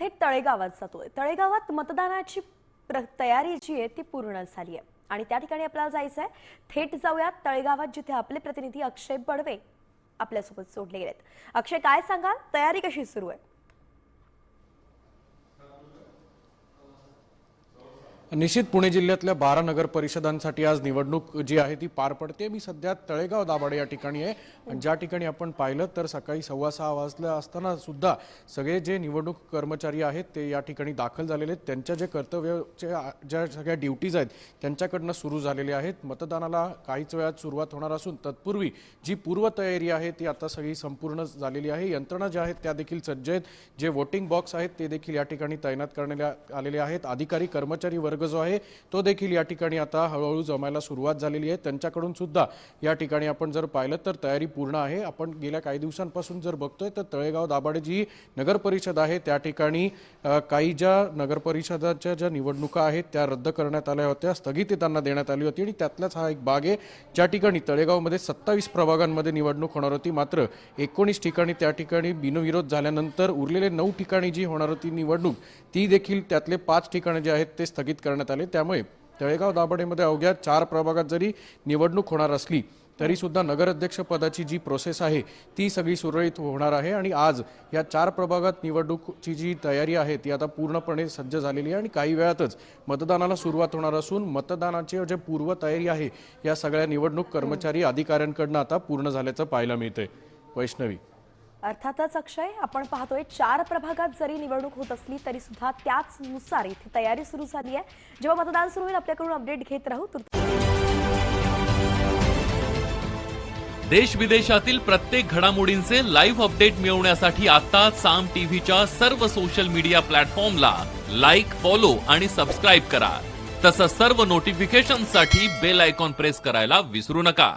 थेट तळेगावात जातोय। तळेगावात मतदानाची तयारी जी आहे ती पूर्ण झाली आहे आणि त्या ठिकाणी आपल्याला जायचं आहे। थेट जाऊयात तळेगावात, जिथे आपले प्रतिनिधी अक्षय बडवे आपल्यासोबत जोडले गेलेत। अक्षय, काय सांगाल, तयारी कशी सुरू आहे? निश्चित पुणे जिल्ह्यातल्या 12 नगर परिषदांसाठी आज निवडणूक जी आहे ती पार पडते। मी सध्या तळेगाव दाभाडे या ठिकाणी आहे आणि ज्या ठिकाणी आपण पाहिलं तर सकाळी 6:15 वाजता असताना सुद्धा सगळे जे निवडणूक कर्मचारी आहेत ते या ठिकाणी दाखल झालेले आहेत। त्यांच्या जे कर्तव्याच्या ज्या सगळ्या ड्युटीज आहेत त्यांच्याकडनं सुरू झालेले आहेत। मतदानाला काहीच वेळात सुरुवात होणार असून तत्पूर्वी जी पूर्वतयारी आहे ती आता सगळी संपूर्ण झालेली आहे। यंत्रणा ज्या आहेत त्या देखील सज्ज आहेत। जे वोटिंग बॉक्स आहेत ते देखील या ठिकाणी तैनात करण्यात आलेले आहेत। अधिकारी कर्मचारी वर्ग जो आहे तो देखील या ठिकाणी आता हळूहळू जमायला सुरुवात झालेली आहे। त्यांच्याकडून सुद्धा या ठिकाणी आपण जर पाहिलं तर तयारी पूर्ण आहे। आपण गेल्या काही दिवसांपासून जर बघतोय तर तळेगाव दाभाडे जी नगर परिषद आहे त्या ठिकाणी काही ज्या नगर परिषदाच्या ज्या निवडणुका आहेत त्या रद्द करण्यात आल्या होत्या, स्थगिती त्यांना देण्यात आली होती आणि त्यातलाच हा एक भाग आहे ज्या ठिकाणी तळेगावमध्ये 27 प्रभागांमध्ये निवडणूक होणार होती। मात्र 19 ठिकाणी त्या ठिकाणी बिनविरोध झाल्यानंतर उरलेले 9 ठिकाणी जी होणार होती निवडणूक ती देखील त्यातले 5 ठिकाणे जे आहेत ते स्थगित करण्यात आले। त्यामुळे तळेगाव दाभाडेमध्ये अवघ्या 4 प्रभागात जरी निवडणूक होणार असली तरी सुद्धा नगराध्यक्ष पदाची जी प्रोसेस आहे ती सगळी सुरळीत होणार आहे आणि आज या 4 प्रभागात निवडणुकीची जी तयारी आहे ती आता पूर्णपणे सज्ज झालेली आहे आणि काही वेळातच मतदानाला सुरुवात होणार असून मतदानाची जे पूर्वतयारी आहे या सगळ्या निवडणूक कर्मचारी अधिकाऱ्यांकडून आता पूर्ण झाल्याचं पाहायला मिळतंय। वैष्णवी, अर्थातच अक्षय, आपण पाहतोय 4 प्रभागात जरी निवडणूक होत असली तरी सुद्धा त्याचनुसार इथे तयारी सुरू झाली आहे। जेव्हा मतदान सुरू होईल आपल्याकडून अपडेट घेत राहू। देश विदेशातील प्रत्येक घडामोडींचे लाईव्ह अपडेट मिळवण्यासाठी आता साम टीव्हीच्या सर्व सोशल मीडिया प्लॅटफॉर्मला लाईक, फॉलो आणि सबस्क्राईब करा। तसंच सर्व नोटिफिकेशनसाठी बेल आयकॉन प्रेस करायला विसरू नका।